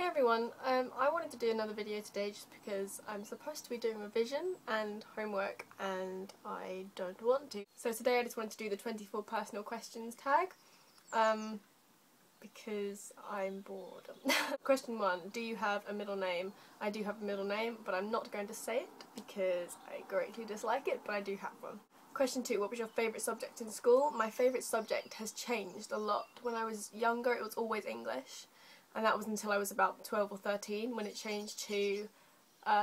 Hey everyone, I wanted to do another video today just because I'm supposed to be doing revision and homework and I don't want to. So today I just wanted to do the 24 personal questions tag because I'm bored. Question 1, do you have a middle name? I do have a middle name, but I'm not going to say it because I greatly dislike it, but I do have one. Question 2, what was your favourite subject in school? My favourite subject has changed a lot. When I was younger it was always English. And that was until I was about 12 or 13 when it changed to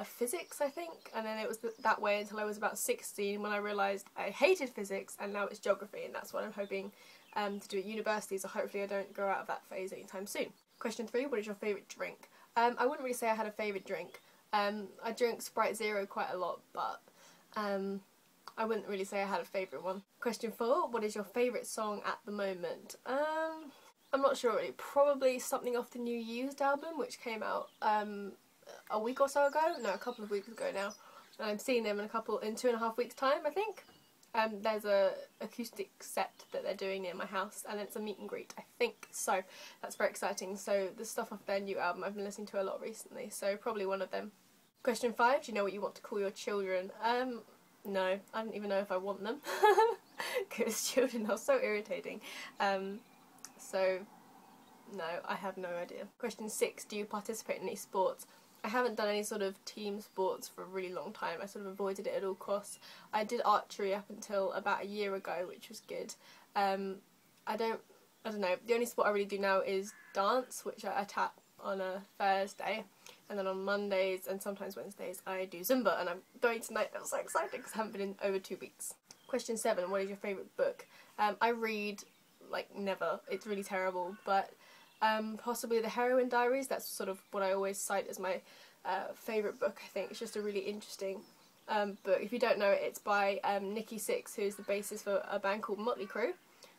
physics, I think. And then it was that way until I was about 16 when I realised I hated physics, and now it's geography, and that's what I'm hoping to do at university, so hopefully I don't grow out of that phase anytime soon. Question 3, what is your favourite drink? I wouldn't really say I had a favourite drink. I drink Sprite Zero quite a lot, but I wouldn't really say I had a favourite one. Question 4, what is your favourite song at the moment? I'm not sure really. Probably something off the New Used album, which came out a week or so ago. No, a couple of weeks ago now. And I'm seeing them in 2.5 weeks' time, I think. There's a acoustic set that they're doing near my house, and it's a meet and greet, I think. So that's very exciting. So the stuff off their new album I've been listening to a lot recently. So probably one of them. Question 5, do you know what you want to call your children? No, I don't even know if I want them. Because children are so irritating. So, no, I have no idea. Question 6, do you participate in any sports? I haven't done any sort of team sports for a really long time. I sort of avoided it at all costs. I did archery up until about a year ago, which was good. I don't know, the only sport I really do now is dance, which I tap on a Thursday. And then on Mondays and sometimes Wednesdays I do Zumba, and I'm going tonight. I'm so excited because I haven't been in over 2 weeks. Question 7, what is your favourite book? I read like never, it's really terrible, but possibly The Heroine Diaries. That's sort of what I always cite as my favourite book. I think it's just a really interesting book. If you don't know it, it's by Nikki Sixx, who's the basis for a band called Motley Crue,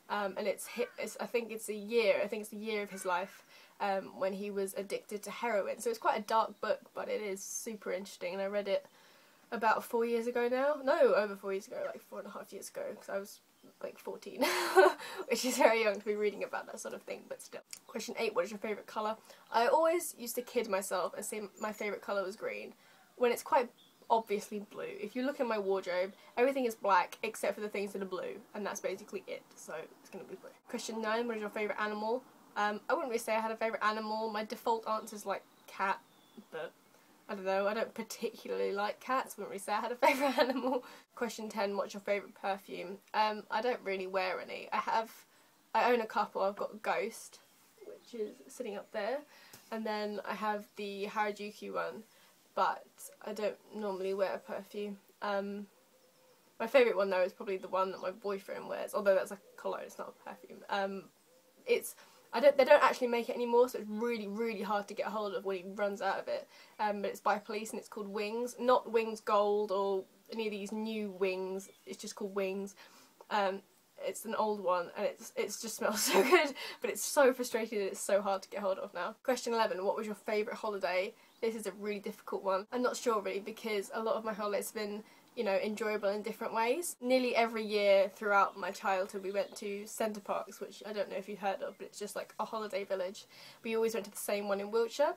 and I think it's the year of his life when he was addicted to heroin. So it's quite a dark book, but it is super interesting, and I read it about 4 years ago now. No, over 4 years ago, like 4.5 years ago, because I was like 14, which is very young to be reading about that sort of thing, but still. Question 8, what is your favourite colour? I always used to kid myself and say my favourite colour was green, when it's quite obviously blue. If you look in my wardrobe, everything is black except for the things that are blue, and that's basically it, so it's going to be blue. Question 9, what is your favourite animal? I wouldn't really say I had a favourite animal. My default answer is like cat, but I don't know, I don't particularly like cats. I wouldn't really say I had a favourite animal. Question 10, what's your favourite perfume? I don't really wear any. I own a couple. I've got Ghost, which is sitting up there, and then I have the Harajuku one, but I don't normally wear a perfume. My favourite one though is probably the one that my boyfriend wears, although that's a cologne, it's not a perfume. They don't actually make it anymore, so it's really, really hard to get hold of when he runs out of it. But it's by Police and it's called Wings. Not Wings Gold or any of these new Wings, it's just called Wings. It's an old one, and it just smells so good, but it's so frustrating that it's so hard to get hold of now. Question 11, what was your favourite holiday? This is a really difficult one. I'm not sure really, because a lot of my holidays have been, you know, enjoyable in different ways. Nearly every year throughout my childhood we went to Centre Parks, which I don't know if you've heard of, but it's just like a holiday village. We always went to the same one in Wiltshire,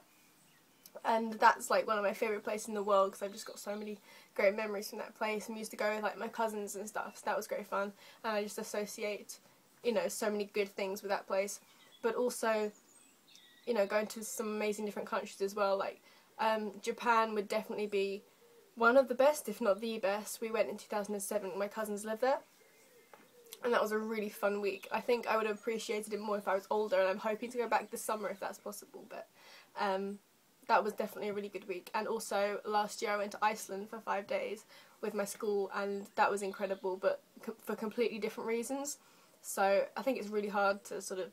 and that's like one of my favourite places in the world because I've just got so many great memories from that place, and we used to go with like my cousins and stuff, so that was great fun, and I just associate, you know, so many good things with that place. But also, you know, going to some amazing different countries as well, like Japan would definitely be one of the best, if not the best. We went in 2007, my cousins live there, and that was a really fun week. I think I would have appreciated it more if I was older, and I'm hoping to go back this summer if that's possible, but that was definitely a really good week. And also last year I went to Iceland for 5 days with my school, and that was incredible, but for completely different reasons. So I think it's really hard to sort of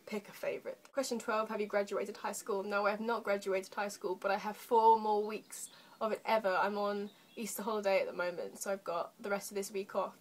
pick a favourite. Question 12, have you graduated high school? No, I have not graduated high school, but I have 4 more weeks of it ever. I'm on Easter holiday at the moment, so I've got the rest of this week off,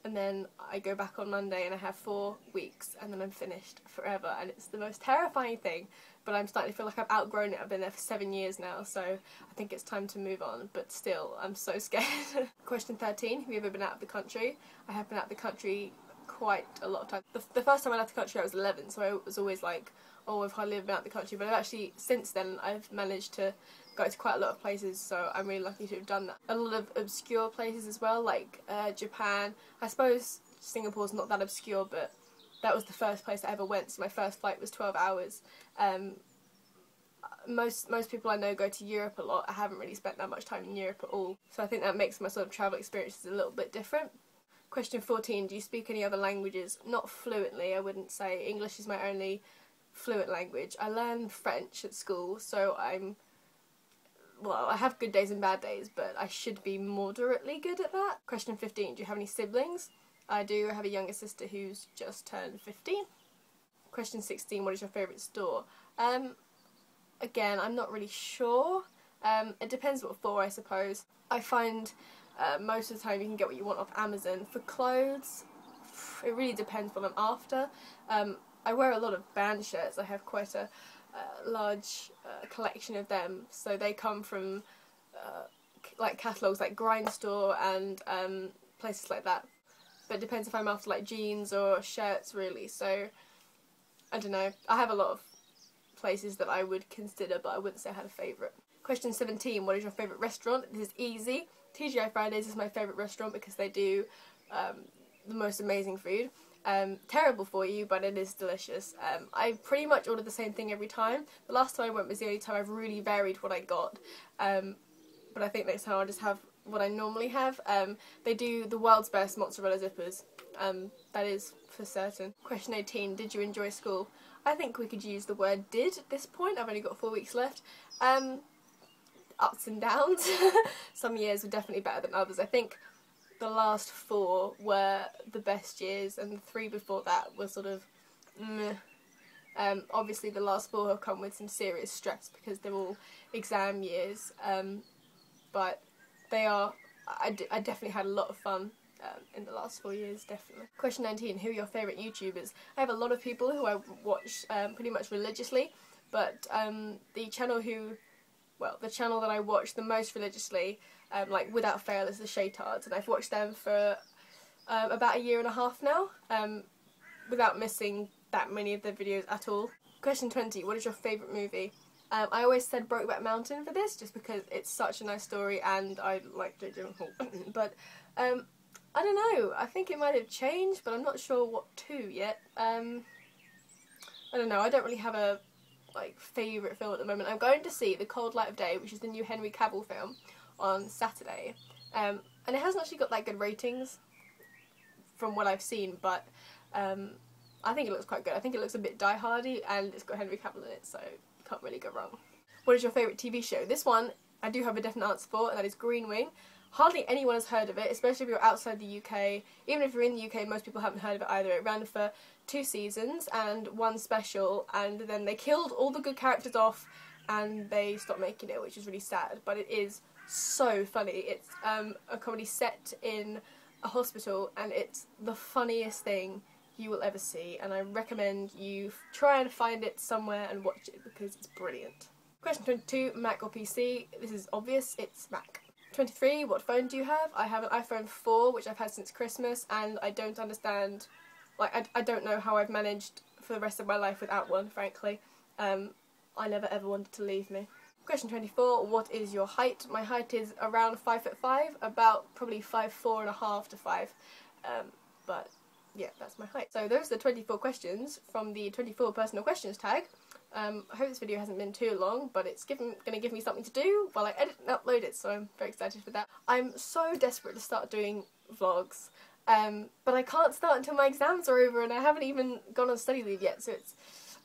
and then I go back on Monday and I have 4 weeks, and then I'm finished forever, and it's the most terrifying thing, but I'm starting to feel like I've outgrown it. I've been there for 7 years now, so I think it's time to move on, but still, I'm so scared. Question 13, have you ever been out of the country? I have been out of the country quite a lot of time. The first time I left the country I was 11, so I was always like, oh, I've hardly ever been out of the country, but I've actually, since then, I've managed to go to quite a lot of places, so I'm really lucky to have done that. A lot of obscure places as well, like Japan. I suppose Singapore's not that obscure, but that was the first place I ever went, so my first flight was 12 hours. Most people I know go to Europe a lot. I haven't really spent that much time in Europe at all, so I think that makes my sort of travel experiences a little bit different. Question 14, do you speak any other languages? Not fluently, I wouldn't say. English is my only fluent language. I learned French at school, so well, I have good days and bad days, but I should be moderately good at that. Question 15, do you have any siblings? I do. I have a younger sister who's just turned 15. Question 16, what is your favourite store? Again, I'm not really sure. It depends what for, I suppose. I find most of the time you can get what you want off Amazon. For clothes, it really depends what I'm after. I wear a lot of band shirts. I have quite a large collection of them, so they come from like catalogues like Grindstore and places like that. But it depends if I'm after like jeans or shirts, really. So I don't know. I have a lot of places that I would consider, but I wouldn't say I had a favourite. Question 17, what is your favourite restaurant? This is easy. TGI Fridays is my favourite restaurant because they do the most amazing food. Terrible for you, but it is delicious. I pretty much order the same thing every time. The last time I went was the only time I've really varied what I got. But I think next time I'll just have what I normally have. They do the world's best mozzarella zippers. That is for certain. Question 18, did you enjoy school? I think we could use the word did at this point. I've only got 4 weeks left. Ups and downs. Some years were definitely better than others. I think the last 4 were the best years, and the 3 before that were sort of meh. Obviously the last 4 have come with some serious stress because they're all exam years, but they are, I definitely had a lot of fun in the last 4 years, definitely. Question 19, who are your favourite YouTubers? I have a lot of people who I watch pretty much religiously, but the channel that I watch the most religiously, like without fail, is the Shaytards, and I've watched them for about 1.5 years now, without missing that many of their videos at all. Question 20, what is your favourite movie? I always said Brokeback Mountain for this, just because it's such a nice story and I like Jake Gyllenhaal. But I don't know, I think it might have changed, but I'm not sure what to yet. I don't know, I don't really have a favourite film at the moment. I'm going to see The Cold Light of Day, which is the new Henry Cavill film, on Saturday. And it hasn't actually got that good ratings from what I've seen, but I think it looks quite good. I think it looks a bit die-hardy, and it's got Henry Cavill in it, so you can't really go wrong. What is your favourite TV show? This one I do have a definite answer for, and that is Green Wing. Hardly anyone has heard of it, especially if you're outside the UK. Even if you're in the UK, most people haven't heard of it either. It ran for 2 seasons and 1 special, and then they killed all the good characters off and they stopped making it, which is really sad, but it is so funny. It's a comedy set in a hospital, and it's the funniest thing you will ever see, and I recommend you try and find it somewhere and watch it because it's brilliant. Question 22, Mac or PC? This is obvious, it's Mac. 23, what phone do you have? I have an iPhone 4, which I've had since Christmas, and I don't understand, I don't know how I've managed for the rest of my life without one, frankly. I never ever wanted to leave me. Question 24, what is your height? My height is around 5'5", about probably 5'4.5" to 5, but yeah, that's my height. So those are the 24 questions from the 24 personal questions tag. I hope this video hasn't been too long, but it's going to give me something to do while I edit and upload it, so I'm very excited for that. I'm so desperate to start doing vlogs, but I can't start until my exams are over, and I haven't even gone on study leave yet, so it's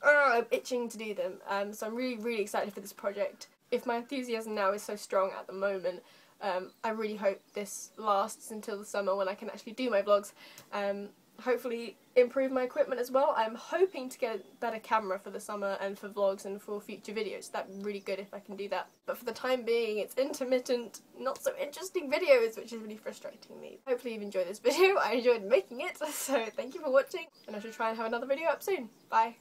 I'm itching to do them. So I'm really excited for this project. If my enthusiasm now is so strong at the moment, I really hope this lasts until the summer when I can actually do my vlogs. Hopefully improve my equipment as well. I'm hoping to get a better camera for the summer and for vlogs and for future videos. That'd be really good if I can do that. But for the time being, it's intermittent, not so interesting videos, which is really frustrating me. Hopefully you've enjoyed this video. I enjoyed making it, so thank you for watching, and I shall try and have another video up soon. Bye.